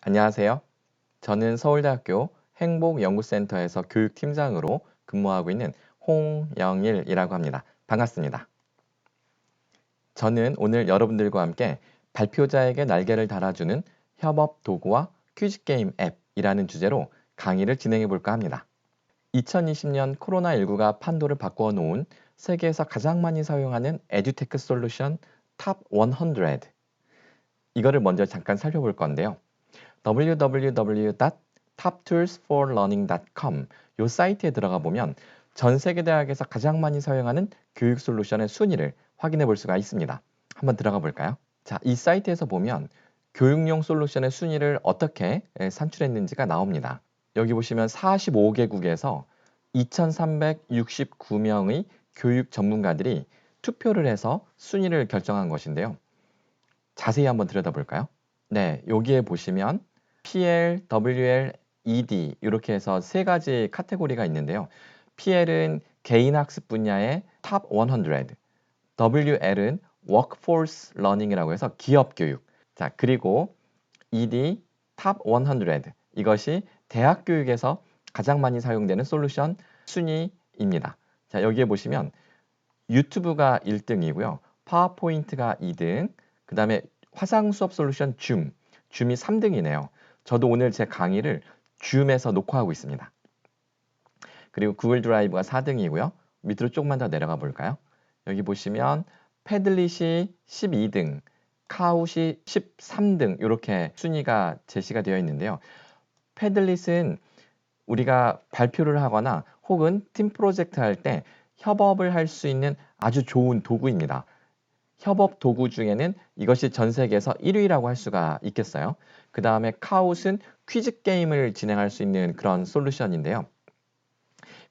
안녕하세요. 저는 서울대학교 행복연구센터에서 교육팀장으로 근무하고 있는 홍영일이라고 합니다. 반갑습니다. 저는 오늘 여러분들과 함께 발표자에게 날개를 달아주는 협업 도구와 퀴즈 게임 앱이라는 주제로 강의를 진행해 볼까 합니다. 2020년 코로나19가 판도를 바꾸어 놓은 세계에서 가장 많이 사용하는 에듀테크 솔루션 탑 100. 이거를 먼저 잠깐 살펴볼 건데요. www.toptoolsforlearning.com 이 사이트에 들어가 보면 전 세계 대학에서 가장 많이 사용하는 교육 솔루션의 순위를 확인해 볼 수가 있습니다. 한번 들어가 볼까요? 자, 이 사이트에서 보면 교육용 솔루션의 순위를 어떻게 산출했는지가 나옵니다. 여기 보시면 45개국에서 2,369명의 교육 전문가들이 투표를 해서 순위를 결정한 것인데요. 자세히 한번 들여다볼까요? 네, 여기에 보시면 PL, WL, ED 이렇게 해서 세 가지 카테고리가 있는데요. PL은 개인 학습 분야의 탑 100, WL은 workforce learning이라고 해서 기업 교육. 자, 그리고 ED 탑 100 이것이 대학 교육에서 가장 많이 사용되는 솔루션 순위입니다. 자, 여기에 보시면 유튜브가 1등이고요. 파워포인트가 2등, 그 다음에 화상 수업 솔루션 줌이 3등이네요. 저도 오늘 제 강의를 줌에서 녹화하고 있습니다. 그리고 구글 드라이브가 4등이고요. 밑으로 조금만 더 내려가 볼까요? 여기 보시면 패들릿이 12등, 카웃이 13등 이렇게 순위가 제시가 되어 있는데요. 패들릿은 우리가 발표를 하거나 혹은 팀 프로젝트 할 때 협업을 할 수 있는 아주 좋은 도구입니다. 협업 도구 중에는 이것이 전 세계에서 1위라고 할 수가 있겠어요. 그 다음에 카웃은 퀴즈 게임을 진행할 수 있는 그런 솔루션인데요.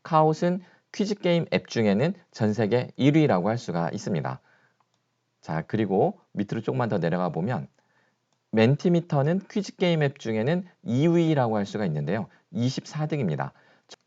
카웃은 퀴즈 게임 앱 중에는 전 세계 1위라고 할 수가 있습니다. 자, 그리고 밑으로 조금만 더 내려가 보면 멘티미터는 퀴즈 게임 앱 중에는 2위라고 할 수가 있는데요. 24등입니다.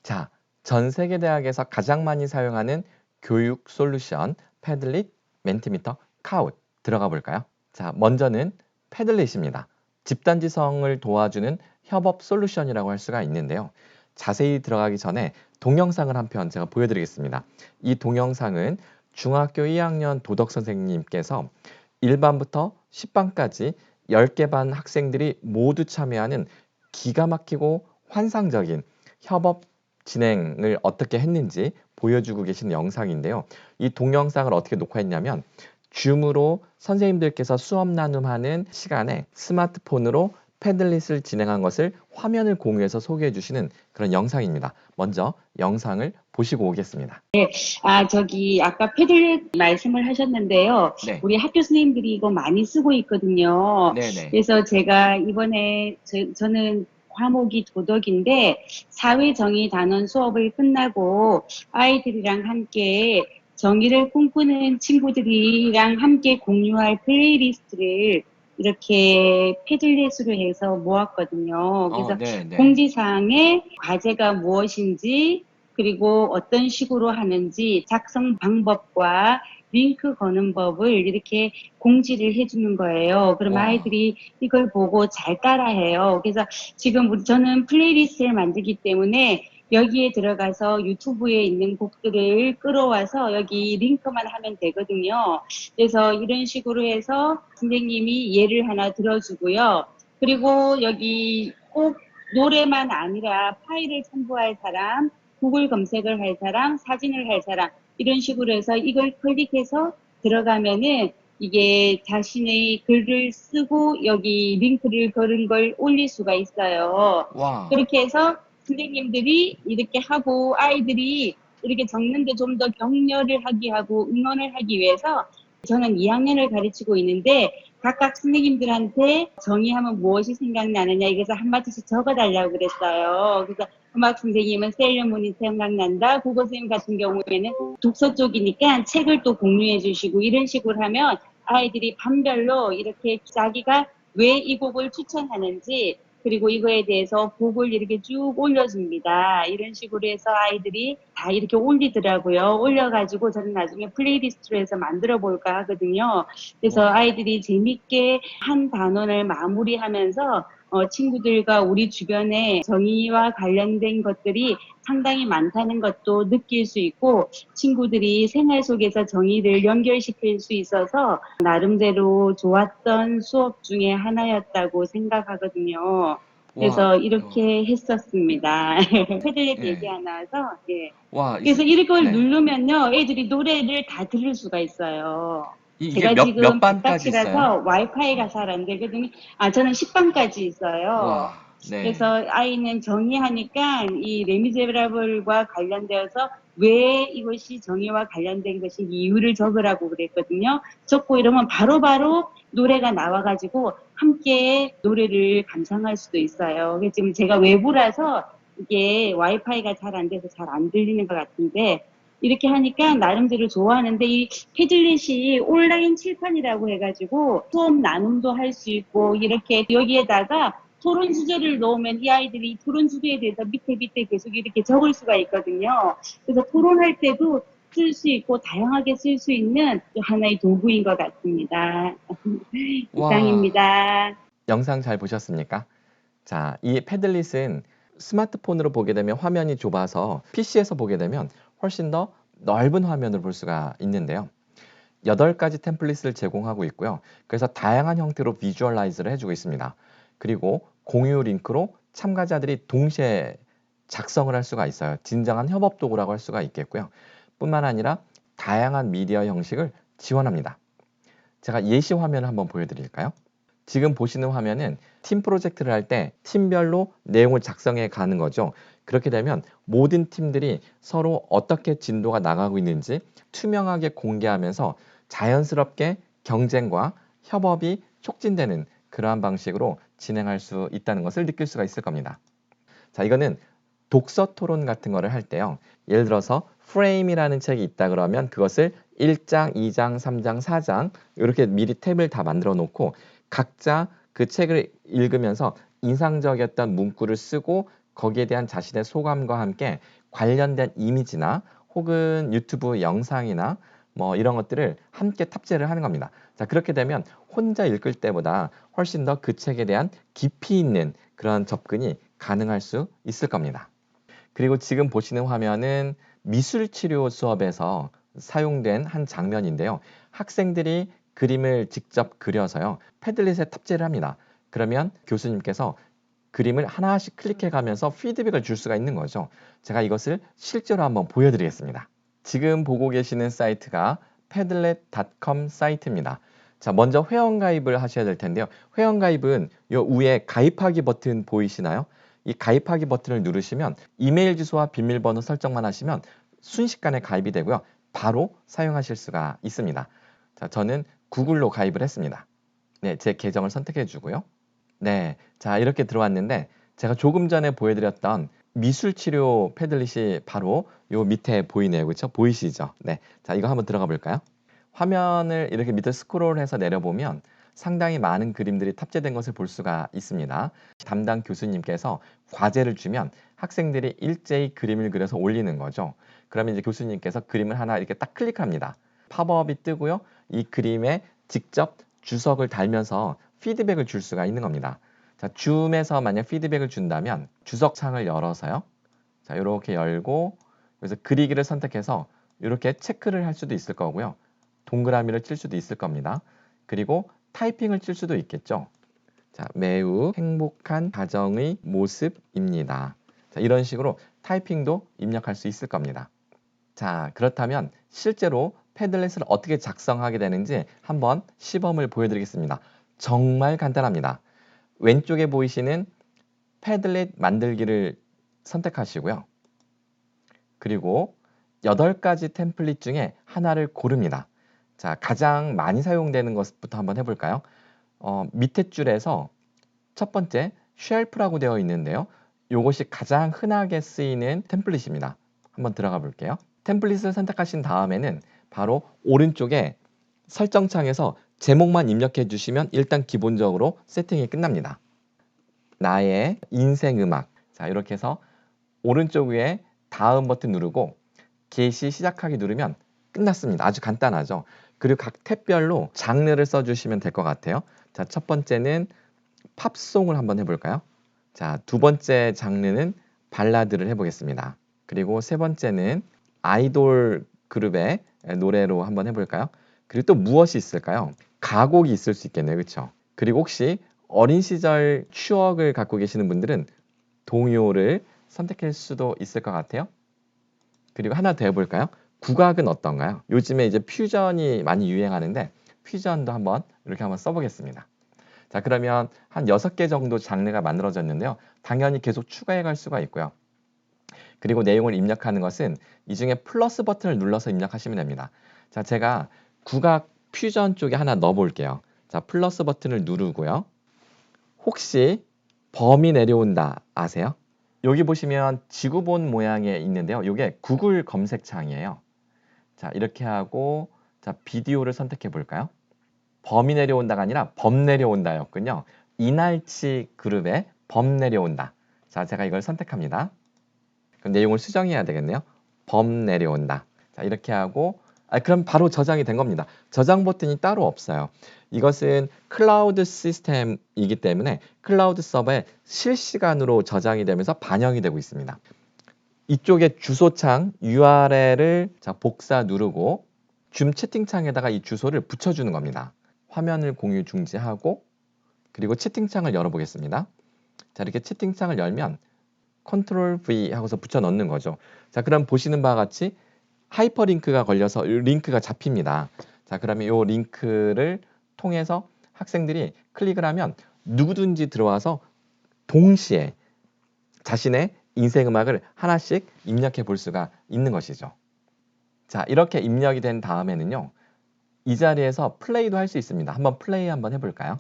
자, 전 세계 대학에서 가장 많이 사용하는 교육 솔루션 패들릿, 멘티미터, 카웃 들어가 볼까요? 자, 먼저는 패들릿입니다. 집단지성을 도와주는 협업 솔루션이라고 할 수가 있는데요. 자세히 들어가기 전에 동영상을 한 편 제가 보여드리겠습니다. 이 동영상은 중학교 2학년 도덕 선생님께서 1반부터 10반까지 10개 반 학생들이 모두 참여하는 기가 막히고 환상적인 협업 진행을 어떻게 했는지 보여주고 계신 영상인데요. 이 동영상을 어떻게 녹화했냐면 줌으로 선생님들께서 수업 나눔하는 시간에 스마트폰으로 패들릿을 진행한 것을 화면을 공유해서 소개해 주시는 그런 영상입니다. 먼저 영상을 보시고 오겠습니다. 아까 패들렛 말씀을 하셨는데요. 네. 우리 학교 선생님들이 이거 많이 쓰고 있거든요. 네네. 그래서 제가 이번에 저는 과목이 도덕인데 사회정의 단원 수업을 끝나고 아이들이랑 함께 정의를 꿈꾸는 친구들이랑 함께 공유할 플레이리스트를 이렇게 패들렛으로 해서 모았거든요. 그래서 네네. 공지사항에 과제가 무엇인지 그리고 어떤 식으로 하는지 작성 방법과 링크 거는 법을 이렇게 공지를 해주는 거예요. 그럼 와. 아이들이 이걸 보고 잘 따라해요. 그래서 지금 저는 플레이리스트를 만들기 때문에 여기에 들어가서 유튜브에 있는 곡들을 끌어와서 여기 링크만 하면 되거든요. 그래서 이런 식으로 해서 선생님이 예를 하나 들어주고요. 그리고 여기 꼭 노래만 아니라 파일을 첨부할 사람, 구글 검색을 할 사람, 사진을 할 사람 이런 식으로 해서 이걸 클릭해서 들어가면은 이게 자신의 글을 쓰고 여기 링크를 걸은 걸 올릴 수가 있어요. 와. 그렇게 해서 선생님들이 이렇게 하고 아이들이 이렇게 적는데 좀 더 격려를 하게 하고 응원을 하기 위해서 저는 2학년을 가르치고 있는데 각각 선생님들한테 정의하면 무엇이 생각나느냐 이래서 한마디씩 적어달라고 그랬어요. 그래서 음악 선생님은 세일러문이 생각난다. 국어 선생님 같은 경우에는 독서 쪽이니까 책을 또 공유해 주시고 이런 식으로 하면 아이들이 반별로 이렇게 자기가 왜 이 곡을 추천하는지 그리고 이거에 대해서 곡을 이렇게 쭉 올려줍니다. 이런 식으로 해서 아이들이 다 이렇게 올리더라고요. 올려가지고 저는 나중에 플레이리스트로 해서 만들어 볼까 하거든요. 그래서 아이들이 재밌게 한 단원을 마무리하면서 친구들과 우리 주변에 정의와 관련된 것들이 상당히 많다는 것도 느낄 수 있고 친구들이 생활 속에서 정의를 연결시킬 수 있어서 나름대로 좋았던 수업 중에 하나였다고 생각하거든요. 와, 그래서 이렇게 했었습니다. 패들렛 얘기 예. 하나 와서 예. 와, 그래서 이걸 네. 누르면요 애들이 노래를 다 들을 수가 있어요. 이게 제가 몇 지금 반까지 있어요? 백박시라서 와이파이가 잘 안 되거든요. 저는 10반까지 있어요. 와, 네. 그래서 아이는 정의하니까 이 레미제라블과 관련되어서 왜 이것이 정의와 관련된 것인 이유를 적으라고 그랬거든요. 적고 이러면 바로바로 노래가 나와가지고 함께 노래를 감상할 수도 있어요. 지금 제가 외부라서 이게 와이파이가 잘 안 돼서 잘 안 들리는 것 같은데 이렇게 하니까 나름대로 좋아하는데 이 패들렛이 온라인 칠판이라고 해가지고 수업 나눔도 할 수 있고 이렇게 여기에다가 토론 주제를 넣으면 이 아이들이 토론 주제에 대해서 밑에 계속 이렇게 적을 수가 있거든요. 그래서 토론할 때도 쓸 수 있고 다양하게 쓸 수 있는 하나의 도구인 것 같습니다. 와, 이상입니다. 영상 잘 보셨습니까? 자, 이 패들릿은 스마트폰으로 보게 되면 화면이 좁아서 PC에서 보게 되면 훨씬 더 넓은 화면을 볼 수가 있는데요. 8가지 템플릿을 제공하고 있고요. 그래서 다양한 형태로 비주얼라이즈를 해주고 있습니다. 그리고 공유 링크로 참가자들이 동시에 작성을 할 수가 있어요. 진정한 협업 도구라고 할 수가 있겠고요. 뿐만 아니라 다양한 미디어 형식을 지원합니다. 제가 예시 화면을 한번 보여드릴까요? 지금 보시는 화면은 팀 프로젝트를 할 때 팀별로 내용을 작성해 가는 거죠. 그렇게 되면 모든 팀들이 서로 어떻게 진도가 나가고 있는지 투명하게 공개하면서 자연스럽게 경쟁과 협업이 촉진되는 그러한 방식으로 진행할 수 있다는 것을 느낄 수가 있을 겁니다. 자, 이거는 독서 토론 같은 거를 할 때요. 예를 들어서 프레임이라는 책이 있다 그러면 그것을 1장, 2장, 3장, 4장 이렇게 미리 탭을 다 만들어 놓고 각자 그 책을 읽으면서 인상적이었던 문구를 쓰고 거기에 대한 자신의 소감과 함께 관련된 이미지나 혹은 유튜브 영상이나 뭐 이런 것들을 함께 탑재를 하는 겁니다. 자, 그렇게 되면 혼자 읽을 때보다 훨씬 더 그 책에 대한 깊이 있는 그런 접근이 가능할 수 있을 겁니다. 그리고 지금 보시는 화면은 미술치료 수업에서 사용된 한 장면인데요. 학생들이 그림을 직접 그려서요. 패들릿에 탑재를 합니다. 그러면 교수님께서 그림을 하나씩 클릭해 가면서 피드백을 줄 수가 있는 거죠. 제가 이것을 실제로 한번 보여드리겠습니다. 지금 보고 계시는 사이트가 padlet.com 사이트입니다. 자, 먼저 회원가입을 하셔야 될 텐데요. 회원가입은 요 위에 가입하기 버튼 보이시나요? 이 가입하기 버튼을 누르시면 이메일 주소와 비밀번호 설정만 하시면 순식간에 가입이 되고요. 바로 사용하실 수가 있습니다. 자, 저는 구글로 가입을 했습니다. 네, 제 계정을 선택해 주고요. 네, 자, 이렇게 들어왔는데 제가 조금 전에 보여드렸던 미술치료 패들릿이 바로 요 밑에 보이네요. 그렇죠? 보이시죠? 네, 자, 이거 한번 들어가 볼까요? 화면을 이렇게 밑에 스크롤해서 내려보면 상당히 많은 그림들이 탑재된 것을 볼 수가 있습니다. 담당 교수님께서 과제를 주면 학생들이 일제히 그림을 그려서 올리는 거죠. 그러면 이제 교수님께서 그림을 하나 이렇게 딱 클릭합니다. 팝업이 뜨고요. 이 그림에 직접 주석을 달면서 피드백을 줄 수가 있는 겁니다. 자, 줌에서 만약 피드백을 준다면 주석 창을 열어서요. 자, 이렇게 열고 여기서 그리기를 선택해서 이렇게 체크를 할 수도 있을 거고요. 동그라미를 칠 수도 있을 겁니다. 그리고 타이핑을 칠 수도 있겠죠. 자, 매우 행복한 가정의 모습입니다. 자, 이런 식으로 타이핑도 입력할 수 있을 겁니다. 자, 그렇다면 실제로 패들렛을 어떻게 작성하게 되는지 한번 시범을 보여드리겠습니다. 정말 간단합니다. 왼쪽에 보이시는 패들렛 만들기를 선택하시고요. 그리고 8가지 템플릿 중에 하나를 고릅니다. 자, 가장 많이 사용되는 것부터 한번 해볼까요? 밑에 줄에서 첫 번째 쉘프라고 되어 있는데요. 이것이 가장 흔하게 쓰이는 템플릿입니다. 한번 들어가 볼게요. 템플릿을 선택하신 다음에는 바로 오른쪽에 설정창에서 제목만 입력해 주시면 일단 기본적으로 세팅이 끝납니다. 나의 인생 음악. 자, 이렇게 해서 오른쪽 위에 다음 버튼 누르고 게시 시작하기 누르면 끝났습니다. 아주 간단하죠. 그리고 각 탭별로 장르를 써주시면 될 것 같아요. 자, 첫 번째는 팝송을 한번 해볼까요? 자, 두 번째 장르는 발라드를 해보겠습니다. 그리고 세 번째는 아이돌 그룹의 노래로 한번 해볼까요? 그리고 또 무엇이 있을까요? 가곡이 있을 수 있겠네요. 그렇죠? 그리고 혹시 어린 시절 추억을 갖고 계시는 분들은 동요를 선택할 수도 있을 것 같아요. 그리고 하나 더 해볼까요? 국악은 어떤가요? 요즘에 이제 퓨전이 많이 유행하는데 퓨전도 한번 이렇게 한번 써보겠습니다. 자, 그러면 한 6개 정도 장르가 만들어졌는데요. 당연히 계속 추가해 갈 수가 있고요. 그리고 내용을 입력하는 것은 이 중에 플러스 버튼을 눌러서 입력하시면 됩니다. 자, 제가 국악 퓨전 쪽에 하나 넣어 볼게요. 자, 플러스 버튼을 누르고요. 혹시 범이 내려온다 아세요? 여기 보시면 지구본 모양에 있는데요. 이게 구글 검색창이에요. 자, 이렇게 하고 자, 비디오를 선택해 볼까요? 범이 내려온다가 아니라 범 내려온다였군요. 이날치 그룹의 범 내려온다. 자, 제가 이걸 선택합니다. 그럼 내용을 수정해야 되겠네요. 범 내려온다. 자, 이렇게 하고 그럼 바로 저장이 된 겁니다. 저장 버튼이 따로 없어요. 이것은 클라우드 시스템이기 때문에 클라우드 서버에 실시간으로 저장이 되면서 반영이 되고 있습니다. 이쪽에 주소창 URL을 자, 복사 누르고 줌 채팅창에다가 이 주소를 붙여주는 겁니다. 화면을 공유 중지하고 그리고 채팅창을 열어보겠습니다. 자, 이렇게 채팅창을 열면 컨트롤 V 하고서 붙여 넣는 거죠. 자, 그럼 보시는 바와 같이 하이퍼링크가 걸려서 링크가 잡힙니다. 자, 그러면 이 링크를 통해서 학생들이 클릭을 하면 누구든지 들어와서 동시에 자신의 인생 음악을 하나씩 입력해 볼 수가 있는 것이죠. 자, 이렇게 입력이 된 다음에는요. 이 자리에서 플레이도 할 수 있습니다. 한번 플레이 한번 해볼까요?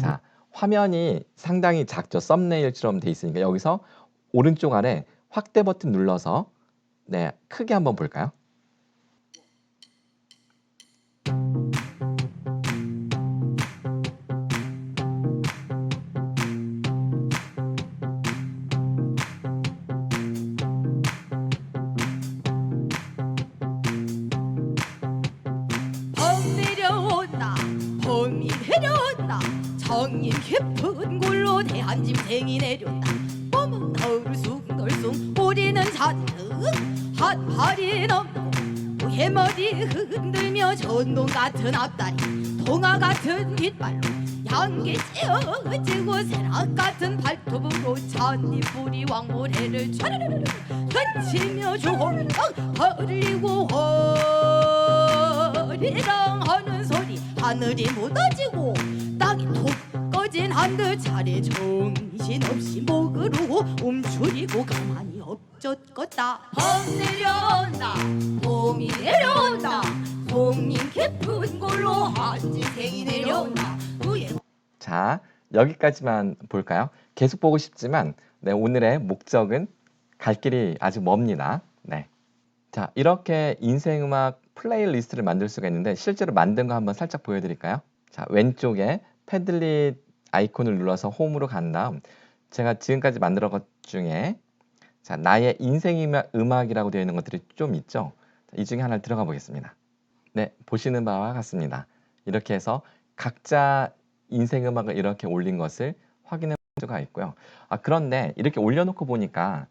자, 화면이 상당히 작죠. 썸네일처럼 돼 있으니까 여기서 오른쪽 아래 확대 버튼 눌러서 네, 크게 한번 볼까요? 범 내려온다 범이 내려온다 정인 깊은 골로 대한 짐승이 내려온다 범은 덜숭덜숭 우리는 잔뜩 한 팔이 넘고 해머리 흔들며 전동 같은 앞다리 동화 같은 깃발로 양기 찌어지고 새락 같은 발톱으로 잔디뿌리 왕모래를 촤르르르 던지며 조명 벌리고 허리랑 하는 소리 하늘이 무너지고 땅이 톡 꺼진 한듯 차례 정신없이 목으로 움츠리고 가만히 엎젖었다 범 내려온다 봄이 내려온다 송님 깊은 골로 한지생이 내려온다 누에 자, 여기까지만 볼까요? 계속 보고 싶지만 네, 오늘의 목적은 갈 길이 아직 멉니다. 네. 자, 이렇게 인생음악 플레이리스트를 만들 수가 있는데 실제로 만든 거 한번 살짝 보여드릴까요? 자, 왼쪽에 패들릿 아이콘을 눌러서 홈으로 간 다음 제가 지금까지 만들어 것 중에 자, 나의 인생음악이라고 되어 있는 것들이 좀 있죠? 자, 이 중에 하나를 들어가 보겠습니다. 네, 보시는 바와 같습니다. 이렇게 해서 각자 인생음악을 이렇게 올린 것을 확인해 볼 수가 있고요. 그런데 이렇게 올려놓고 보니까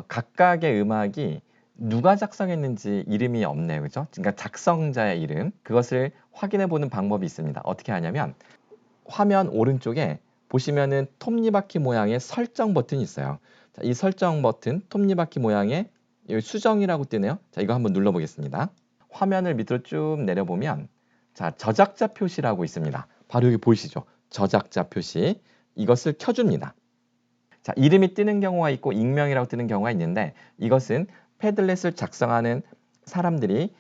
각각의 음악이 누가 작성했는지 이름이 없네요. 그죠? 그러니까 작성자의 이름, 그것을 확인해 보는 방법이 있습니다. 어떻게 하냐면 화면 오른쪽에 보시면은 톱니바퀴 모양의 설정 버튼이 있어요. 자, 이 설정 버튼, 톱니바퀴 모양의 여기 수정이라고 뜨네요. 자, 이거 한번 눌러보겠습니다. 화면을 밑으로 쭉 내려보면 자, 저작자 표시라고 있습니다. 바로 여기 보이시죠? 저작자 표시. 이것을 켜줍니다. 자, 이름이 뜨는 경우가 있고 익명이라고 뜨는 경우가 있는데 이것은 패들렛을 작성하는 사람들이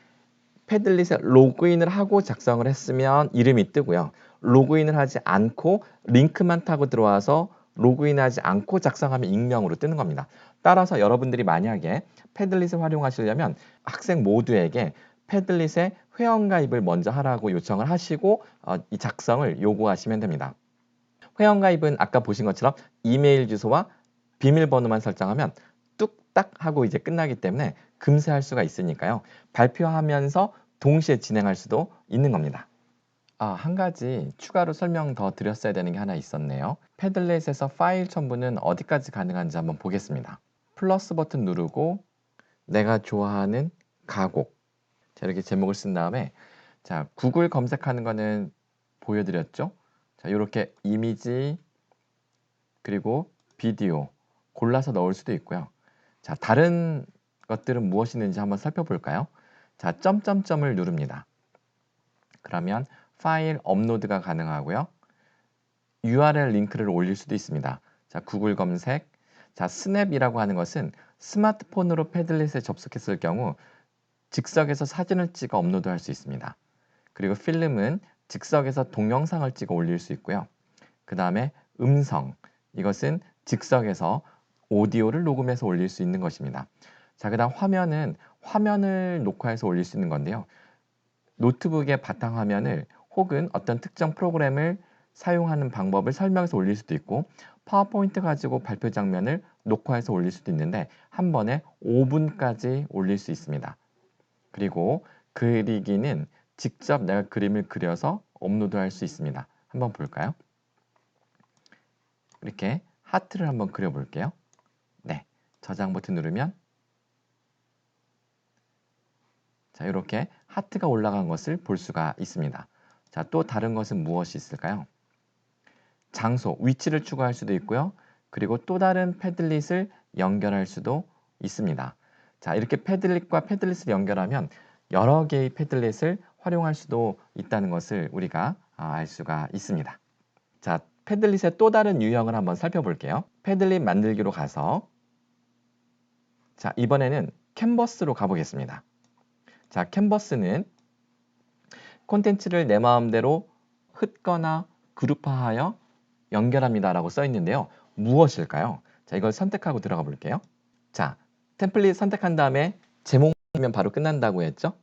패들릿에 로그인을 하고 작성을 했으면 이름이 뜨고요. 로그인을 하지 않고 링크만 타고 들어와서 로그인하지 않고 작성하면 익명으로 뜨는 겁니다. 따라서 여러분들이 만약에 패들릿을 활용하시려면 학생 모두에게 패들릿에 회원가입을 먼저 하라고 요청을 하시고 이 작성을 요구하시면 됩니다. 회원가입은 아까 보신 것처럼 이메일 주소와 비밀번호만 설정하면 뚝딱 하고 이제 끝나기 때문에 금세 할 수가 있으니까요. 발표하면서 동시에 진행할 수도 있는 겁니다. 한 가지 추가로 설명 더 드렸어야 되는 게 하나 있었네요. 패들렛에서 파일 첨부는 어디까지 가능한지 한번 보겠습니다. 플러스 버튼 누르고 내가 좋아하는 가곡. 자, 이렇게 제목을 쓴 다음에 자, 구글 검색하는 거는 보여드렸죠? 자, 이렇게 이미지 그리고 비디오 골라서 넣을 수도 있고요. 자, 다른 것들은 무엇이 있는지 한번 살펴볼까요? 자, 점점점을 누릅니다. 그러면 파일 업로드가 가능하고요. URL 링크를 올릴 수도 있습니다. 자, 구글 검색. 자, 스냅이라고 하는 것은 스마트폰으로 패들렛에 접속했을 경우 즉석에서 사진을 찍어 업로드할 수 있습니다. 그리고 필름은 즉석에서 동영상을 찍어 올릴 수 있고요. 그 다음에 음성, 이것은 즉석에서 오디오를 녹음해서 올릴 수 있는 것입니다. 자, 그 다음 화면은 화면을 녹화해서 올릴 수 있는 건데요. 노트북의 바탕화면을 혹은 어떤 특정 프로그램을 사용하는 방법을 설명해서 올릴 수도 있고 파워포인트 가지고 발표 장면을 녹화해서 올릴 수도 있는데 한 번에 5분까지 올릴 수 있습니다. 그리고 그리기는 직접 내가 그림을 그려서 업로드할 수 있습니다. 한번 볼까요? 이렇게 하트를 한번 그려볼게요. 네, 저장 버튼 누르면 자, 이렇게 하트가 올라간 것을 볼 수가 있습니다. 자, 또 다른 것은 무엇이 있을까요? 장소, 위치를 추가할 수도 있고요. 그리고 또 다른 패들릿을 연결할 수도 있습니다. 자, 이렇게 패들릿과 패들릿을 연결하면 여러 개의 패들릿을 활용할 수도 있다는 것을 우리가 알 수가 있습니다. 자, 패들릿의 또 다른 유형을 한번 살펴볼게요. 패들릿 만들기로 가서 자, 이번에는 캔버스로 가보겠습니다. 자, 캔버스는 콘텐츠를 내 마음대로 흩거나 그룹화하여 연결합니다 라고 써 있는데요. 무엇일까요? 자, 이걸 선택하고 들어가 볼게요. 자, 템플릿 선택한 다음에 제목이면 바로 끝난다고 했죠?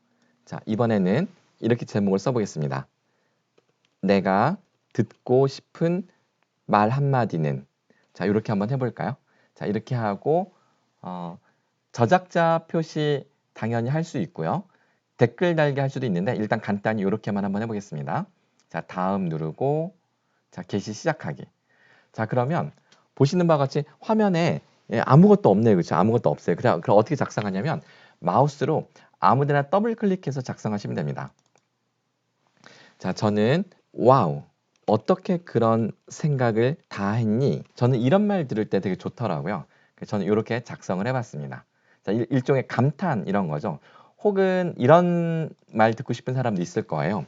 자, 이번에는 이렇게 제목을 써보겠습니다. 내가 듣고 싶은 말 한마디는 자, 이렇게 한번 해볼까요? 자, 이렇게 하고 저작자 표시 당연히 할 수 있고요. 댓글 달기 할 수도 있는데 일단 간단히 이렇게만 한번 해보겠습니다. 자, 다음 누르고 자, 게시 시작하기. 자, 그러면 보시는 바와 같이 화면에 아무것도 없네요. 그렇죠? 아무것도 없어요. 그럼 어떻게 작성하냐면 마우스로 아무데나 더블 클릭해서 작성하시면 됩니다. 자, 저는 와우, 어떻게 그런 생각을 다 했니? 저는 이런 말 들을 때 되게 좋더라고요. 그래서 저는 이렇게 작성을 해봤습니다. 자, 일종의 감탄 이런 거죠. 혹은 이런 말 듣고 싶은 사람도 있을 거예요.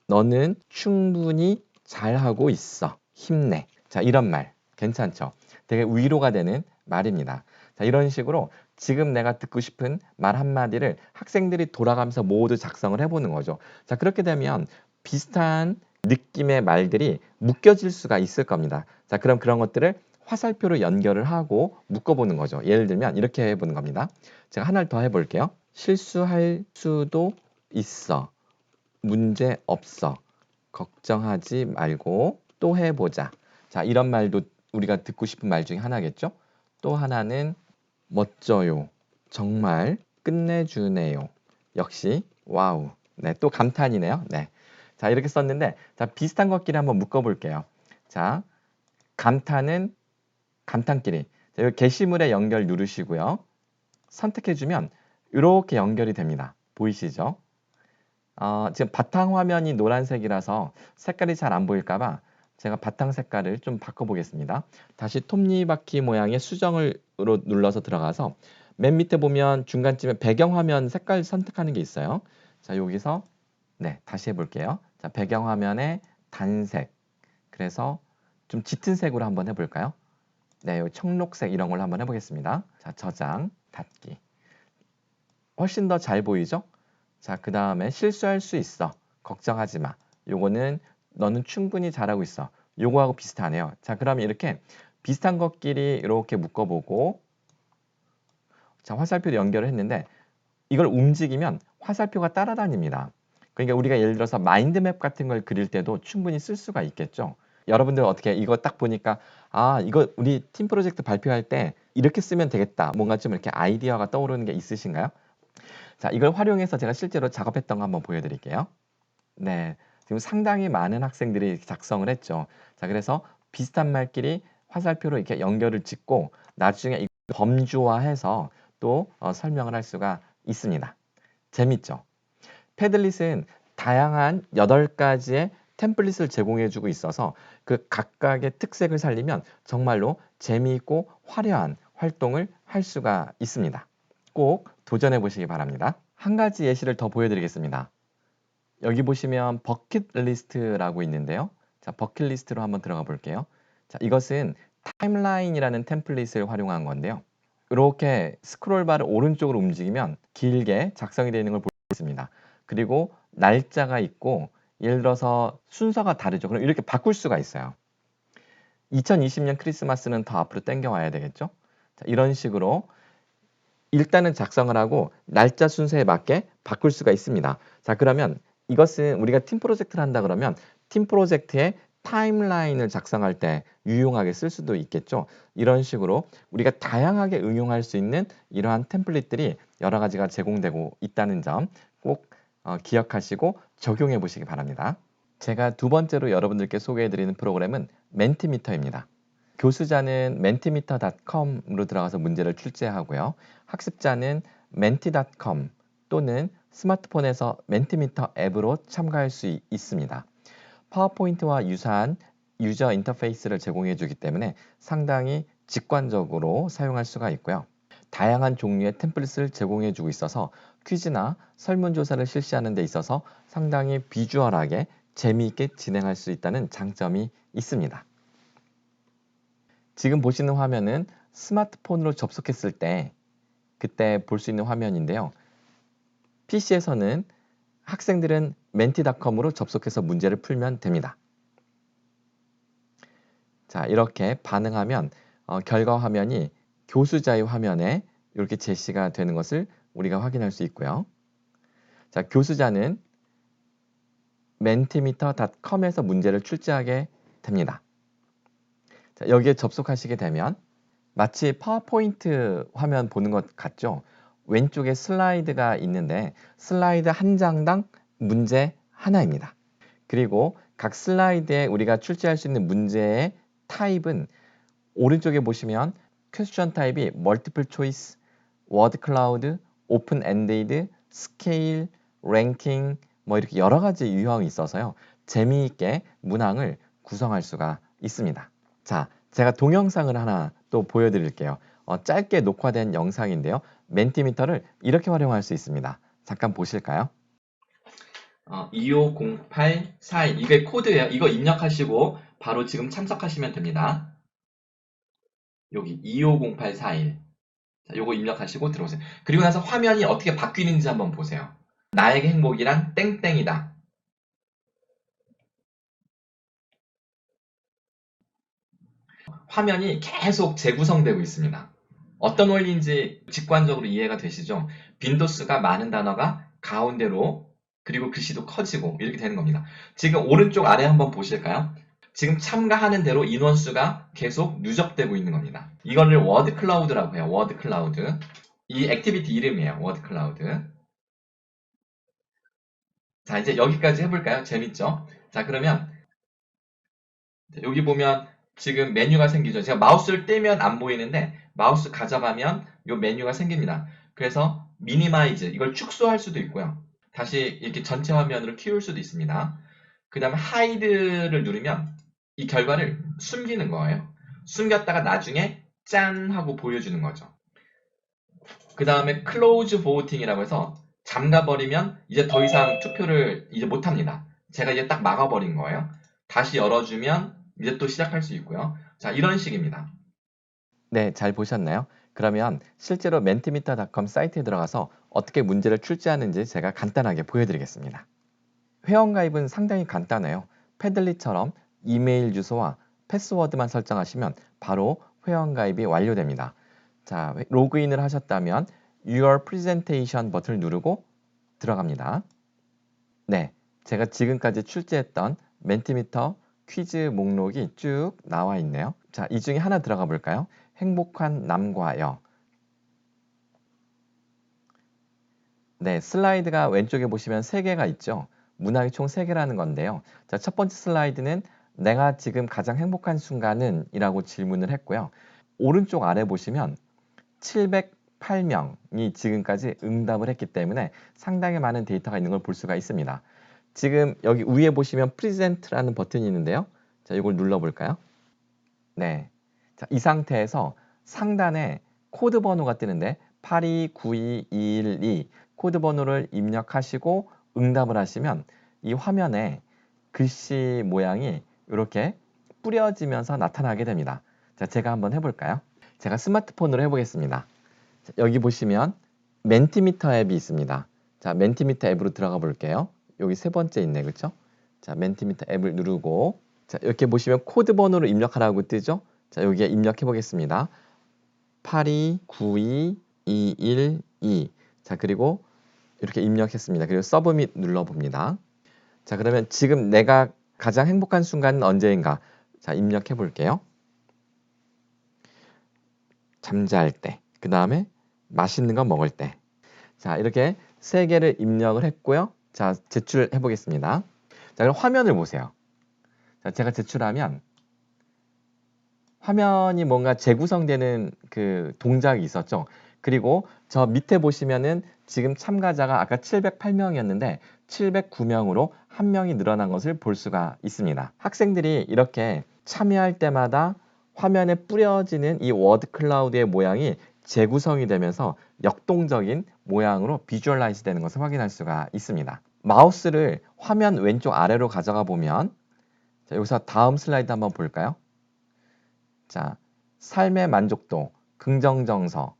너는 충분히 잘하고 있어. 힘내. 자, 이런 말 괜찮죠? 되게 위로가 되는 말입니다. 자, 이런 식으로 지금 내가 듣고 싶은 말 한마디를 학생들이 돌아가면서 모두 작성을 해보는 거죠. 자, 그렇게 되면 비슷한 느낌의 말들이 묶여질 수가 있을 겁니다. 자, 그럼 그런 것들을 화살표로 연결을 하고 묶어보는 거죠. 예를 들면 이렇게 해보는 겁니다. 제가 하나를 더 해볼게요. 실수할 수도 있어. 문제 없어. 걱정하지 말고 또 해보자. 자, 이런 말도 우리가 듣고 싶은 말 중에 하나겠죠? 또 하나는 멋져요. 정말 끝내주네요. 역시 와우. 네, 또 감탄이네요. 네. 자, 이렇게 썼는데 자, 비슷한 것끼리 한번 묶어 볼게요. 자, 감탄은 감탄끼리. 자, 여기 게시물에 연결 누르시고요. 선택해 주면 이렇게 연결이 됩니다. 보이시죠? 지금 바탕 화면이 노란색이라서 색깔이 잘 안 보일까봐 제가 바탕 색깔을 좀 바꿔보겠습니다. 다시 톱니바퀴 모양의 수정으로 눌러서 들어가서 맨 밑에 보면 중간쯤에 배경화면 색깔 선택하는 게 있어요. 자, 여기서 네, 다시 해볼게요. 자, 배경화면에 단색. 그래서 좀 짙은 색으로 한번 해볼까요? 네, 여기 청록색 이런 걸로 한번 해보겠습니다. 자, 저장, 닫기. 훨씬 더 잘 보이죠? 자, 그 다음에 실수할 수 있어. 걱정하지 마. 요거는 너는 충분히 잘하고 있어. 요거하고 비슷하네요. 자, 그러면 이렇게 비슷한 것끼리 이렇게 묶어보고 자, 화살표로 연결을 했는데 이걸 움직이면 화살표가 따라다닙니다. 그러니까 우리가 예를 들어서 마인드맵 같은 걸 그릴 때도 충분히 쓸 수가 있겠죠. 여러분들 어떻게 이거 딱 보니까 이거 우리 팀 프로젝트 발표할 때 이렇게 쓰면 되겠다. 뭔가 좀 이렇게 아이디어가 떠오르는 게 있으신가요? 자, 이걸 활용해서 제가 실제로 작업했던 거 한번 보여드릴게요. 네, 지금 상당히 많은 학생들이 작성을 했죠. 자, 그래서 비슷한 말끼리 화살표로 이렇게 연결을 짓고 나중에 이 범주화해서 또 설명을 할 수가 있습니다. 재밌죠? 패들릿은 다양한 8가지의 템플릿을 제공해주고 있어서 그 각각의 특색을 살리면 정말로 재미있고 화려한 활동을 할 수가 있습니다. 꼭 도전해 보시기 바랍니다. 한 가지 예시를 더 보여드리겠습니다. 여기 보시면 버킷리스트라고 있는데요. 자, 버킷리스트로 한번 들어가 볼게요. 자, 이것은 타임라인이라는 템플릿을 활용한 건데요. 이렇게 스크롤바를 오른쪽으로 움직이면 길게 작성이 되어 있는 걸 볼 수 있습니다. 그리고 날짜가 있고 예를 들어서 순서가 다르죠. 그럼 이렇게 바꿀 수가 있어요. 2020년 크리스마스는 더 앞으로 당겨 와야 되겠죠. 자, 이런 식으로 일단은 작성을 하고 날짜 순서에 맞게 바꿀 수가 있습니다. 자, 그러면 이것은 우리가 팀 프로젝트를 한다 그러면 팀 프로젝트의 타임라인을 작성할 때 유용하게 쓸 수도 있겠죠. 이런 식으로 우리가 다양하게 응용할 수 있는 이러한 템플릿들이 여러 가지가 제공되고 있다는 점 꼭 기억하시고 적용해 보시기 바랍니다. 제가 두 번째로 여러분들께 소개해 드리는 프로그램은 멘티미터입니다. 교수자는 mentimeter.com으로 들어가서 문제를 출제하고요. 학습자는 menti.com 또는 스마트폰에서 멘티미터 앱으로 참가할 수 있습니다. 파워포인트와 유사한 유저 인터페이스를 제공해 주기 때문에 상당히 직관적으로 사용할 수가 있고요. 다양한 종류의 템플릿을 제공해 주고 있어서 퀴즈나 설문조사를 실시하는 데 있어서 상당히 비주얼하게 재미있게 진행할 수 있다는 장점이 있습니다. 지금 보시는 화면은 스마트폰으로 접속했을 때 그때 볼 수 있는 화면인데요. PC에서는 학생들은 menti.com으로 접속해서 문제를 풀면 됩니다. 자, 이렇게 반응하면 결과 화면이 교수자의 화면에 이렇게 제시가 되는 것을 우리가 확인할 수 있고요. 자, 교수자는 mentimeter.com에서 문제를 출제하게 됩니다. 자, 여기에 접속하시게 되면 마치 파워포인트 화면 보는 것 같죠? 왼쪽에 슬라이드가 있는데 슬라이드 한 장당 문제 하나입니다. 그리고 각 슬라이드에 우리가 출제할 수 있는 문제의 타입은 오른쪽에 보시면 퀘스천 타입이 멀티플 초이스, 워드 클라우드, 오픈 엔디드, 스케일, 랭킹 뭐 이렇게 여러 가지 유형이 있어서요. 재미있게 문항을 구성할 수가 있습니다. 자, 제가 동영상을 하나 또 보여드릴게요. 짧게 녹화된 영상인데요. 멘티미터를 이렇게 활용할 수 있습니다. 잠깐 보실까요? 250841 이게 코드예요. 이거 입력하시고 바로 지금 참석하시면 됩니다. 여기 250841 자, 요거 입력하시고 들어오세요. 그리고 나서 화면이 어떻게 바뀌는지 한번 보세요. 나에게 행복이란 땡땡이다. 화면이 계속 재구성되고 있습니다. 어떤 원리인지 직관적으로 이해가 되시죠? 빈도수가 많은 단어가 가운데로 그리고 글씨도 커지고 이렇게 되는 겁니다. 지금 오른쪽 아래 한번 보실까요? 지금 참가하는 대로 인원수가 계속 누적되고 있는 겁니다. 이거를 워드 클라우드라고 해요. 워드 클라우드. 이 액티비티 이름이에요. 워드 클라우드. 자, 이제 여기까지 해볼까요? 재밌죠? 자, 그러면 여기 보면 지금 메뉴가 생기죠. 제가 마우스를 떼면 안 보이는데 마우스 가져가면 이 메뉴가 생깁니다. 그래서 미니마이즈 이걸 축소할 수도 있고요. 다시 이렇게 전체 화면으로 키울 수도 있습니다. 그 다음에 하이드를 누르면 이 결과를 숨기는 거예요. 숨겼다가 나중에 짠 하고 보여주는 거죠. 그 다음에 클로즈 보팅이라고 해서 잠가버리면 이제 더 이상 투표를 이제 못합니다. 제가 이제 딱 막아버린 거예요. 다시 열어주면 이제 또 시작할 수 있고요. 자, 이런 식입니다. 네, 잘 보셨나요? 그러면 실제로 mentimeter.com 사이트에 들어가서 어떻게 문제를 출제하는지 제가 간단하게 보여드리겠습니다. 회원가입은 상당히 간단해요. 패들릿처럼 이메일 주소와 패스워드만 설정하시면 바로 회원가입이 완료됩니다. 자, 로그인을 하셨다면 Your Presentation 버튼을 누르고 들어갑니다. 네, 제가 지금까지 출제했던 멘티미터 퀴즈 목록이 쭉 나와 있네요. 자, 이 중에 하나 들어가 볼까요? 행복한 남과 여. 네, 슬라이드가 왼쪽에 보시면 3개가 있죠. 문항이 총 3개라는 건데요. 자, 첫 번째 슬라이드는 내가 지금 가장 행복한 순간은? 이라고 질문을 했고요. 오른쪽 아래 보시면 708명이 지금까지 응답을 했기 때문에 상당히 많은 데이터가 있는 걸 볼 수가 있습니다. 지금 여기 위에 보시면 프리젠트라는 버튼이 있는데요. 자, 이걸 눌러볼까요? 네. 자, 이 상태에서 상단에 코드 번호가 뜨는데 8292212 코드 번호를 입력하시고 응답을 하시면 이 화면에 글씨 모양이 이렇게 뿌려지면서 나타나게 됩니다. 자, 제가 한번 해볼까요? 제가 스마트폰으로 해보겠습니다. 자, 여기 보시면 멘티미터 앱이 있습니다. 자, 멘티미터 앱으로 들어가 볼게요. 여기 세 번째 있네, 그렇죠? 자, 멘티미터 앱을 누르고 자, 이렇게 보시면 코드 번호를 입력하라고 뜨죠? 자, 여기에 입력해 보겠습니다. 8292212 자, 그리고 이렇게 입력했습니다. 그리고 서브밋 눌러봅니다. 자, 그러면 지금 내가 가장 행복한 순간은 언제인가? 자, 입력해 볼게요. 잠잘 때, 그 다음에 맛있는 거 먹을 때. 자, 이렇게 3개를 입력을 했고요. 자, 제출해 보겠습니다. 자, 그럼 화면을 보세요. 자, 제가 제출하면 화면이 뭔가 재구성되는 그 동작이 있었죠. 그리고 저 밑에 보시면은 지금 참가자가 아까 708명이었는데 709명으로 1명이 늘어난 것을 볼 수가 있습니다. 학생들이 이렇게 참여할 때마다 화면에 뿌려지는 이 워드 클라우드의 모양이 재구성이 되면서 역동적인 모양으로 비주얼라이즈 되는 것을 확인할 수가 있습니다. 마우스를 화면 왼쪽 아래로 가져가 보면 자, 여기서 다음 슬라이드 한번 볼까요? 자, 삶의 만족도, 긍정정서,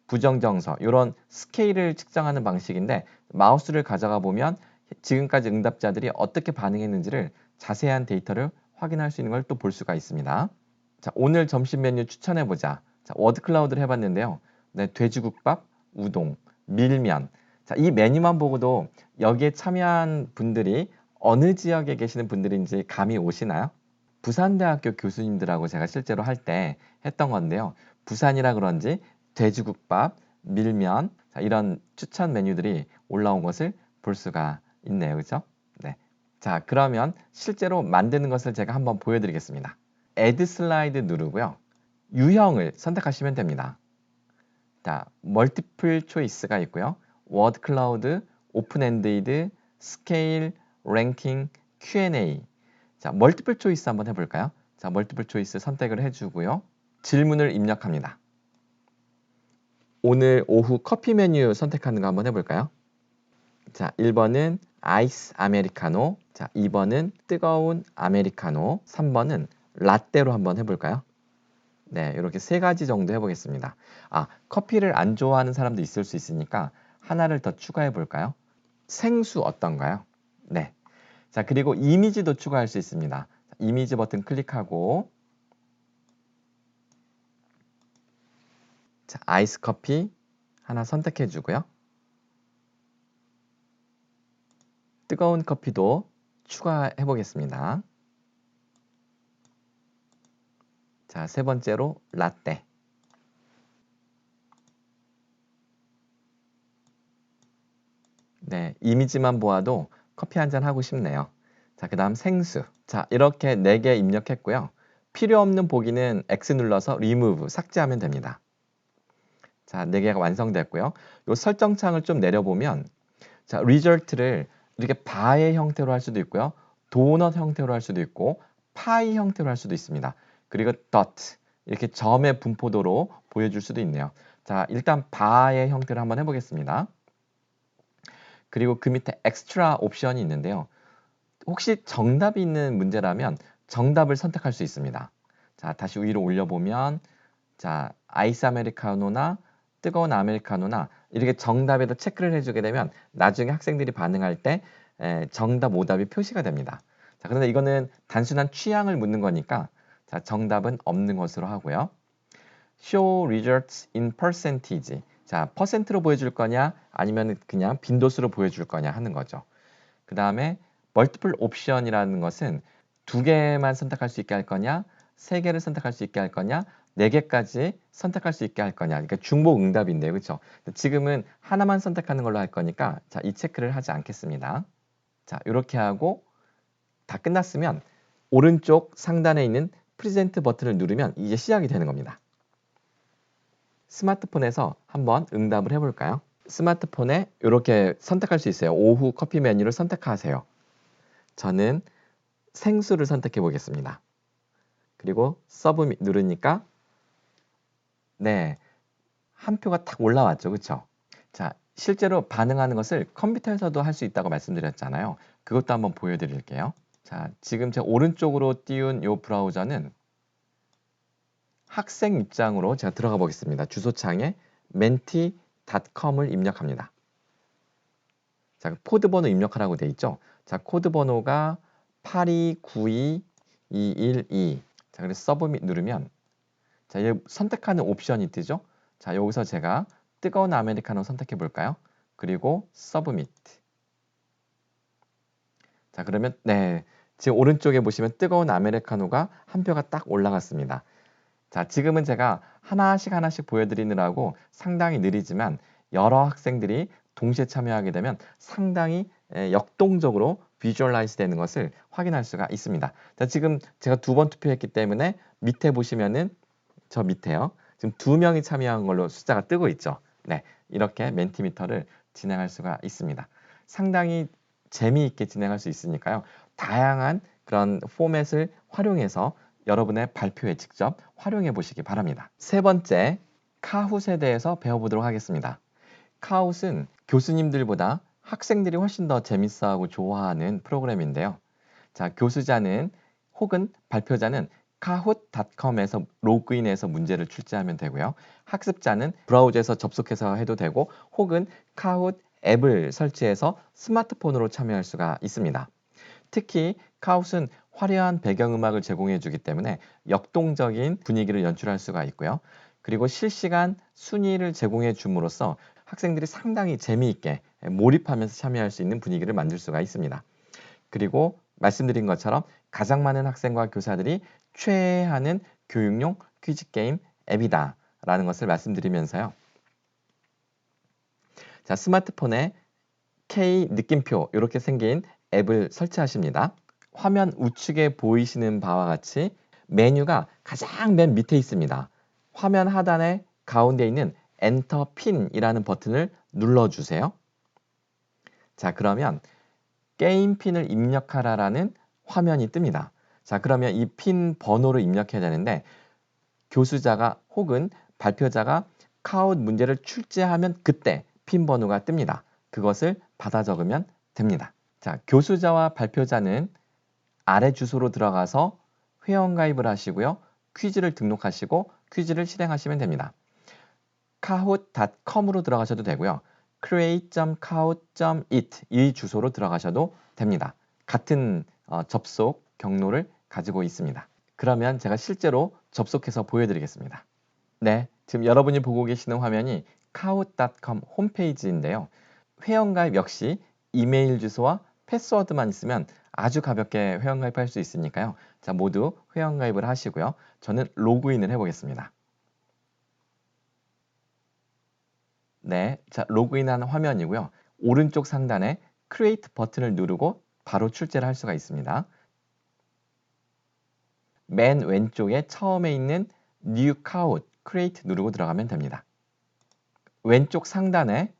부정정서 이런 스케일을 측정하는 방식인데 마우스를 가져가 보면 지금까지 응답자들이 어떻게 반응했는지를 자세한 데이터를 확인할 수 있는 걸 또 볼 수가 있습니다. 자, 오늘 점심 메뉴 추천해보자. 자, 워드 클라우드를 해봤는데요. 네, 돼지국밥, 우동, 밀면. 자, 이 메뉴만 보고도 여기에 참여한 분들이 어느 지역에 계시는 분들인지 감이 오시나요? 부산대학교 교수님들하고 제가 실제로 할 때 했던 건데요. 부산이라 그런지 돼지국밥, 밀면 자, 이런 추천 메뉴들이 올라온 것을 볼 수가 있네요. 그렇죠? 네. 자, 그러면 실제로 만드는 것을 제가 한번 보여드리겠습니다. Add 슬라이드 누르고요. 유형을 선택하시면 됩니다. 자, 멀티플 초이스가 있고요. 워드 클라우드, 오픈 엔디드, 스케일, 랭킹, Q&A. 자, 멀티플 초이스 한번 해볼까요? 자, 멀티플 초이스 선택을 해주고요. 질문을 입력합니다. 오늘 오후 커피 메뉴 선택하는 거 한번 해볼까요? 자, 1번은 아이스 아메리카노. 자, 2번은 뜨거운 아메리카노. 3번은 라떼로 한번 해볼까요? 네, 이렇게 3가지 정도 해보겠습니다. 아, 커피를 안 좋아하는 사람도 있을 수 있으니까 하나를 더 추가해 볼까요? 생수 어떤가요? 네. 자, 그리고 이미지도 추가할 수 있습니다. 이미지 버튼 클릭하고 자, 아이스 커피 하나 선택해 주고요. 뜨거운 커피도 추가해 보겠습니다. 자, 3번째로 라떼. 네, 이미지만 보아도 커피 한잔 하고 싶네요. 자, 그 다음 생수. 자, 이렇게 4개 입력했고요. 필요 없는 보기는 X 눌러서 remove, 삭제하면 됩니다. 자, 4개가 완성됐고요. 이 설정창을 좀 내려보면 자, result를 이렇게 바의 형태로 할 수도 있고요. 도넛 형태로 할 수도 있고 파이 형태로 할 수도 있습니다. 그리고 dot, 이렇게 점의 분포도로 보여줄 수도 있네요. 자, 일단 바의 형태를 한번 해보겠습니다. 그리고 그 밑에 엑스트라 옵션이 있는데요. 혹시 정답이 있는 문제라면 정답을 선택할 수 있습니다. 자, 다시 위로 올려보면 자, 아이스 아메리카노나 뜨거운 아메리카노나 이렇게 정답에다 체크를 해주게 되면 나중에 학생들이 반응할 때 정답, 오답이 표시가 됩니다. 자, 그런데 이거는 단순한 취향을 묻는 거니까 자, 정답은 없는 것으로 하고요. Show results in percentage. 자, 퍼센트로 보여줄 거냐 아니면 그냥 빈도수로 보여줄 거냐 하는 거죠. 그 다음에 멀티플 옵션이라는 것은 2개만 선택할 수 있게 할 거냐 3개를 선택할 수 있게 할 거냐 4개까지 선택할 수 있게 할 거냐. 그러니까 중복 응답인데요. 그렇죠? 지금은 하나만 선택하는 걸로 할 거니까 자, 이 체크를 하지 않겠습니다. 자, 이렇게 하고 다 끝났으면 오른쪽 상단에 있는 프레젠트 버튼을 누르면 이제 시작이 되는 겁니다. 스마트폰에서 한번 응답을 해볼까요? 스마트폰에 이렇게 선택할 수 있어요. 오후 커피 메뉴를 선택하세요. 저는 생수를 선택해 보겠습니다. 그리고 서브밋 누르니까 네, 한 표가 탁 올라왔죠. 그렇죠? 자, 실제로 반응하는 것을 컴퓨터에서도 할 수 있다고 말씀드렸잖아요. 그것도 한번 보여드릴게요. 자, 지금 제가 오른쪽으로 띄운 이 브라우저는 학생 입장으로 제가 들어가 보겠습니다. 주소창에 menti.com을 입력합니다. 자, 코드 번호 입력하라고 돼 있죠. 자, 코드 번호가 8292212. 자, 그래서 서브밋 누르면 자, 여기 선택하는 옵션이 뜨죠. 자, 여기서 제가 뜨거운 아메리카노 선택해 볼까요? 그리고 서브밋. 자, 그러면 네, 지금 오른쪽에 보시면 뜨거운 아메리카노가 한 표가 딱 올라갔습니다. 자, 지금은 제가 하나씩 보여드리느라고 상당히 느리지만 여러 학생들이 동시에 참여하게 되면 상당히 역동적으로 비주얼라이즈 되는 것을 확인할 수가 있습니다. 자, 지금 제가 2번 투표했기 때문에 밑에 보시면은 저 밑에요. 지금 2명이 참여한 걸로 숫자가 뜨고 있죠. 네, 이렇게 멘티미터를 진행할 수가 있습니다. 상당히 재미있게 진행할 수 있으니까요. 다양한 그런 포맷을 활용해서 여러분의 발표에 직접 활용해 보시기 바랍니다. 세 번째, 카훗에 대해서 배워보도록 하겠습니다. 카훗은 교수님들보다 학생들이 훨씬 더 재밌어하고 좋아하는 프로그램인데요. 자, 교수자는 혹은 발표자는 kahoot.com에서 로그인해서 문제를 출제하면 되고요. 학습자는 브라우저에서 접속해서 해도 되고 혹은 카훗 앱을 설치해서 스마트폰으로 참여할 수가 있습니다. 특히 카훗은 화려한 배경음악을 제공해 주기 때문에 역동적인 분위기를 연출할 수가 있고요. 그리고 실시간 순위를 제공해 줌으로써 학생들이 상당히 재미있게 몰입하면서 참여할 수 있는 분위기를 만들 수가 있습니다. 그리고 말씀드린 것처럼 가장 많은 학생과 교사들이 최애하는 교육용 퀴즈 게임 앱이다 라는 것을 말씀드리면서요. 자, 스마트폰에 K 느낌표 이렇게 생긴 앱을 설치하십니다. 화면 우측에 보이시는 바와 같이 메뉴가 가장 맨 밑에 있습니다. 화면 하단에 가운데 있는 엔터 핀이라는 버튼을 눌러주세요. 자, 그러면 게임 핀을 입력하라라는 화면이 뜹니다. 자, 그러면 이 핀 번호를 입력해야 되는데 교수자가 혹은 발표자가 카훗 문제를 출제하면 그때 핀 번호가 뜹니다. 그것을 받아 적으면 됩니다. 자, 교수자와 발표자는 아래 주소로 들어가서 회원가입을 하시고요. 퀴즈를 등록하시고 퀴즈를 실행하시면 됩니다. kahoot.com으로 들어가셔도 되고요. create.kahoot.it 이 주소로 들어가셔도 됩니다. 같은 접속 경로를 가지고 있습니다. 그러면 제가 실제로 접속해서 보여드리겠습니다. 네, 지금 여러분이 보고 계시는 화면이 kahoot.com 홈페이지인데요. 회원가입 역시 이메일 주소와 패스워드만 있으면 아주 가볍게 회원가입할 수 있으니까요. 자, 모두 회원가입을 하시고요. 저는 로그인을 해보겠습니다. 네, 자, 로그인한 화면이고요. 오른쪽 상단에 Create 버튼을 누르고 바로 출제를 할 수가 있습니다. 맨 왼쪽에 처음에 있는 New Kahoot, Create 누르고 들어가면 됩니다. 왼쪽 상단에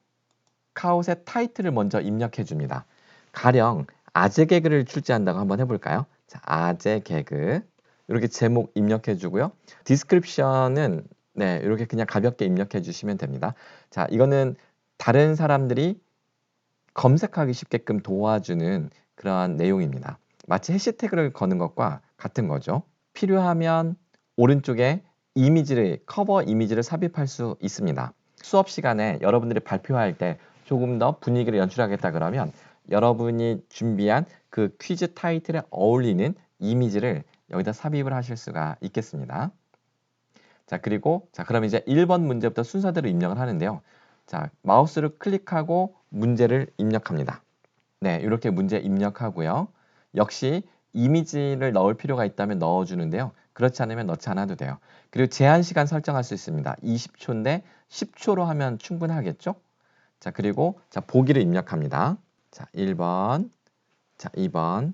카훗의 타이틀을 먼저 입력해 줍니다. 가령 아재 개그를 출제한다고 한번 해볼까요? 자, 아재 개그 이렇게 제목 입력해 주고요. 디스크립션은 네, 이렇게 그냥 가볍게 입력해 주시면 됩니다. 자, 이거는 다른 사람들이 검색하기 쉽게끔 도와주는 그러한 내용입니다. 마치 해시태그를 거는 것과 같은 거죠. 필요하면 오른쪽에 이미지를, 커버 이미지를 삽입할 수 있습니다. 수업 시간에 여러분들이 발표할 때 조금 더 분위기를 연출하겠다 그러면 여러분이 준비한 그 퀴즈 타이틀에 어울리는 이미지를 여기다 삽입을 하실 수가 있겠습니다. 자, 그리고 그럼 이제 1번 문제부터 순서대로 입력을 하는데요. 자, 마우스를 클릭하고 문제를 입력합니다. 네, 이렇게 문제 입력하고요. 역시 이미지를 넣을 필요가 있다면 넣어주는데요. 그렇지 않으면 넣지 않아도 돼요. 그리고 제한 시간 설정할 수 있습니다. 20초인데 10초로 하면 충분하겠죠? 자, 그리고 자, 보기를 입력합니다. 자, 1번, 자, 2번,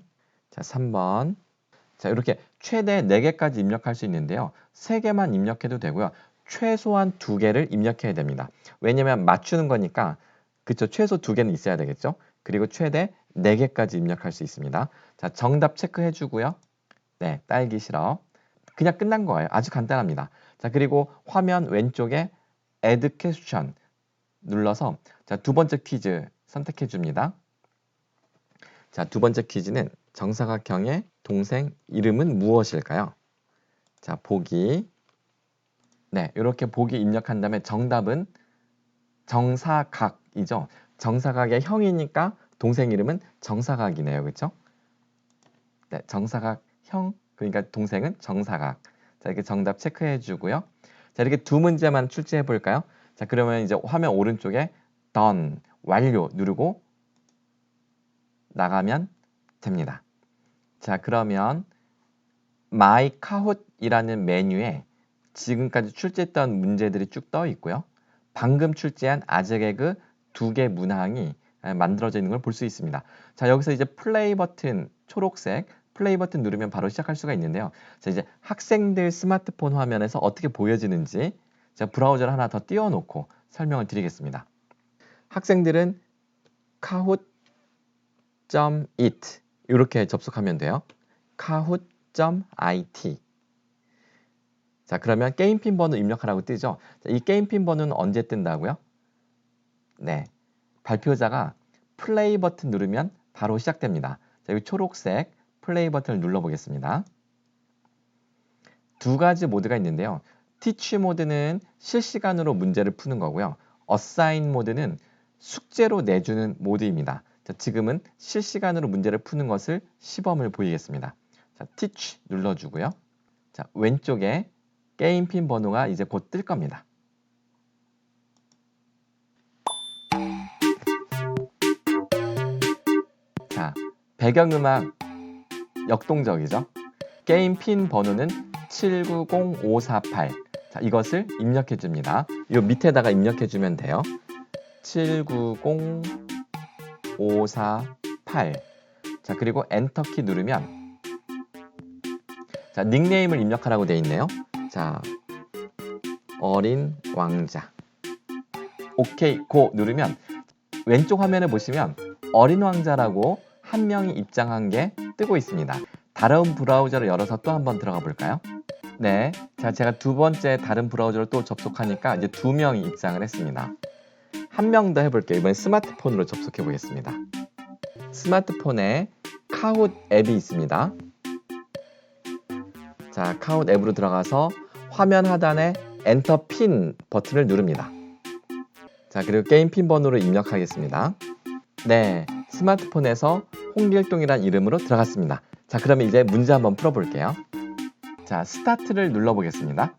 자, 3번. 자, 이렇게 최대 4개까지 입력할 수 있는데요. 3개만 입력해도 되고요. 최소한 2개를 입력해야 됩니다. 왜냐면 맞추는 거니까 그쵸? 최소 2개는 있어야 되겠죠? 그리고 최대 4개까지 입력할 수 있습니다. 자, 정답 체크해 주고요. 네, 딸기 시럽. 그냥 끝난 거예요. 아주 간단합니다. 자, 그리고 화면 왼쪽에 Add Question 눌러서 자, 두 번째 퀴즈 선택해 줍니다. 자, 두 번째 퀴즈는 정사각형의 동생 이름은 무엇일까요? 자, 보기. 네, 이렇게 보기 입력한 다음에 정답은 정사각이죠. 정사각의 형이니까 동생 이름은 정사각이네요. 그렇죠? 네, 정사각 형, 그러니까 동생은 정사각. 자, 이렇게 정답 체크해 주고요. 자, 이렇게 두 문제만 출제해 볼까요? 자, 그러면 이제 화면 오른쪽에 done, 완료 누르고 나가면 됩니다. 자, 그러면 My Kahoot이라는 메뉴에 지금까지 출제했던 문제들이 쭉 떠 있고요. 방금 출제한 아재개그 2개 문항이 만들어져 있는 걸 볼 수 있습니다. 자, 여기서 이제 플레이 버튼, 초록색 플레이 버튼 누르면 바로 시작할 수가 있는데요. 자, 이제 학생들 스마트폰 화면에서 어떻게 보여지는지 제가 브라우저를 하나 더 띄워놓고 설명을 드리겠습니다. 학생들은 kahoot.it 이렇게 접속하면 돼요. kahoot.it. 자, 그러면 게임핀 번호 입력하라고 뜨죠. 자, 이 게임핀 번호는 언제 뜬다고요? 네, 발표자가 플레이 버튼 누르면 바로 시작됩니다. 자, 여기 초록색 플레이 버튼을 눌러보겠습니다. 두 가지 모드가 있는데요. Teach 모드는 실시간으로 문제를 푸는 거고요. Assign 모드는 숙제로 내주는 모드입니다. 자, 지금은 실시간으로 문제를 푸는 것을 시범을 보이겠습니다. 자, Teach 눌러주고요. 자, 왼쪽에 게임핀 번호가 이제 곧 뜰 겁니다. 자, 배경음악 역동적이죠? 게임핀 번호는 790548. 자, 이것을 입력해 줍니다. 이 밑에다가 입력해 주면 돼요. 790548. 자, 그리고 엔터키 누르면 자, 닉네임을 입력하라고 되어 있네요. 자, 어린 왕자. 오케이, 고 누르면 왼쪽 화면에 보시면 어린 왕자라고 한 명이 입장한 게 뜨고 있습니다. 다른 브라우저를 열어서 또 한번 들어가 볼까요? 네, 자, 제가 두 번째 다른 브라우저를 또 접속하니까 이제 2명이 입장을 했습니다. 한 명 더 해볼게요. 이번엔 스마트폰으로 접속해 보겠습니다. 스마트폰에 카훗 앱이 있습니다. 자, 카훗 앱으로 들어가서 화면 하단에 엔터 핀 버튼을 누릅니다. 자, 그리고 게임 핀 번호를 입력하겠습니다. 네, 스마트폰에서 홍길동이란 이름으로 들어갔습니다. 자, 그러면 이제 문제 한번 풀어볼게요. 자, 스타트를 눌러보겠습니다.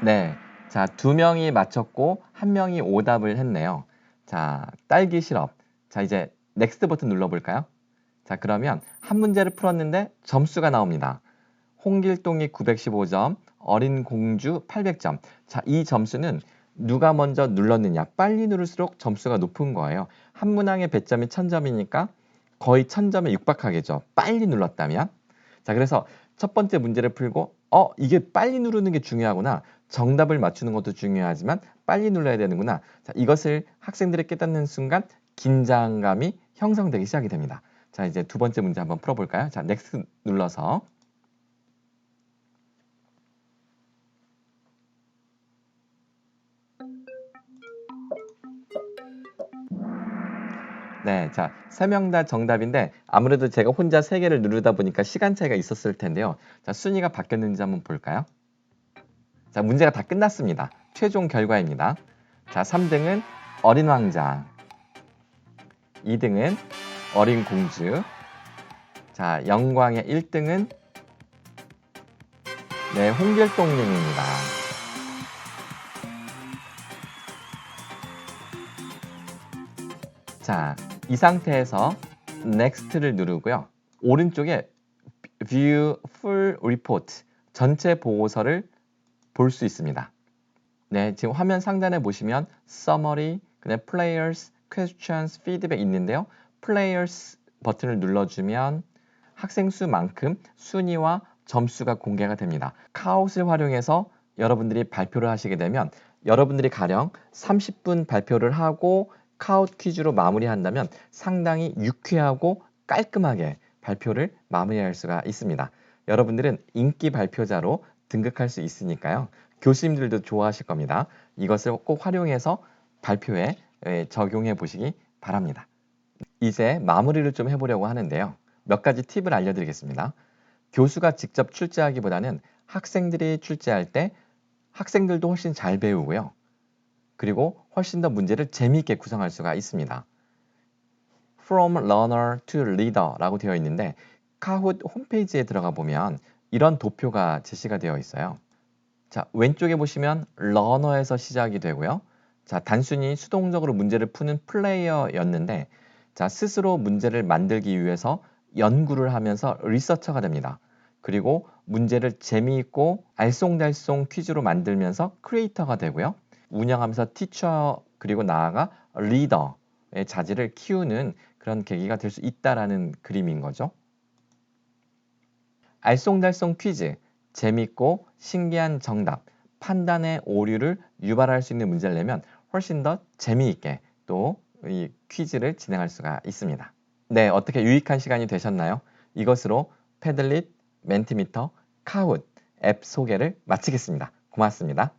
네, 자, 2명이 맞췄고 1명이 오답을 했네요. 자, 딸기 시럽. 자, 이제 넥스트 버튼 눌러볼까요? 자, 그러면 한 문제를 풀었는데 점수가 나옵니다. 홍길동이 915점, 어린 공주 800점. 자, 이 점수는 누가 먼저 눌렀느냐, 빨리 누를수록 점수가 높은 거예요. 한 문항의 배점이 1000점이니까 거의 1000점에 육박하겠죠. 빨리 눌렀다면. 자, 그래서 첫 번째 문제를 풀고 이게 빨리 누르는 게 중요하구나. 정답을 맞추는 것도 중요하지만 빨리 눌러야 되는구나. 자, 이것을 학생들이 깨닫는 순간 긴장감이 형성되기 시작이 됩니다. 자, 이제 두 번째 문제 한번 풀어볼까요? 자, 넥스트 눌러서 네, 자, 3명 다 정답인데 아무래도 제가 혼자 3개를 누르다 보니까 시간 차이가 있었을 텐데요. 자, 순위가 바뀌었는지 한번 볼까요? 자, 문제가 다 끝났습니다. 최종 결과입니다. 자, 3등은 어린 왕자, 2등은 어린 공주, 자, 영광의 1등은 네, 홍길동님입니다. 자, 이 상태에서 Next를 누르고요. 오른쪽에 View Full Report, 전체 보고서를 볼 수 있습니다. 네, 지금 화면 상단에 보시면 Summary, 그다음에 Players, Questions, Feedback 있는데요. Players 버튼을 눌러주면 학생 수만큼 순위와 점수가 공개가 됩니다. 카웃을 활용해서 여러분들이 발표를 하시게 되면 여러분들이 가령 30분 발표를 하고 카웃 퀴즈로 마무리한다면 상당히 유쾌하고 깔끔하게 발표를 마무리할 수가 있습니다. 여러분들은 인기 발표자로 등극할 수 있으니까요. 교수님들도 좋아하실 겁니다. 이것을 꼭 활용해서 발표에 적용해 보시기 바랍니다. 이제 마무리를 좀 해보려고 하는데요. 몇 가지 팁을 알려드리겠습니다. 교수가 직접 출제하기보다는 학생들이 출제할 때 학생들도 훨씬 잘 배우고요. 그리고 훨씬 더 문제를 재미있게 구성할 수가 있습니다. From learner to leader 라고 되어 있는데 카훗 홈페이지에 들어가 보면 이런 도표가 제시가 되어 있어요. 자, 왼쪽에 보시면 learner에서 시작이 되고요. 자, 단순히 수동적으로 문제를 푸는 플레이어였는데 자, 스스로 문제를 만들기 위해서 연구를 하면서 리서처가 됩니다. 그리고 문제를 재미있고 알쏭달쏭 퀴즈로 만들면서 크리에이터가 되고요. 운영하면서 티처 그리고 나아가 리더의 자질을 키우는 그런 계기가 될 수 있다라는 그림인 거죠. 알쏭달쏭 퀴즈, 재밌고 신기한 정답, 판단의 오류를 유발할 수 있는 문제를 내면 훨씬 더 재미있게 또 이 퀴즈를 진행할 수가 있습니다. 네, 어떻게 유익한 시간이 되셨나요? 이것으로 패들릿, 멘티미터, 카훗 앱 소개를 마치겠습니다. 고맙습니다.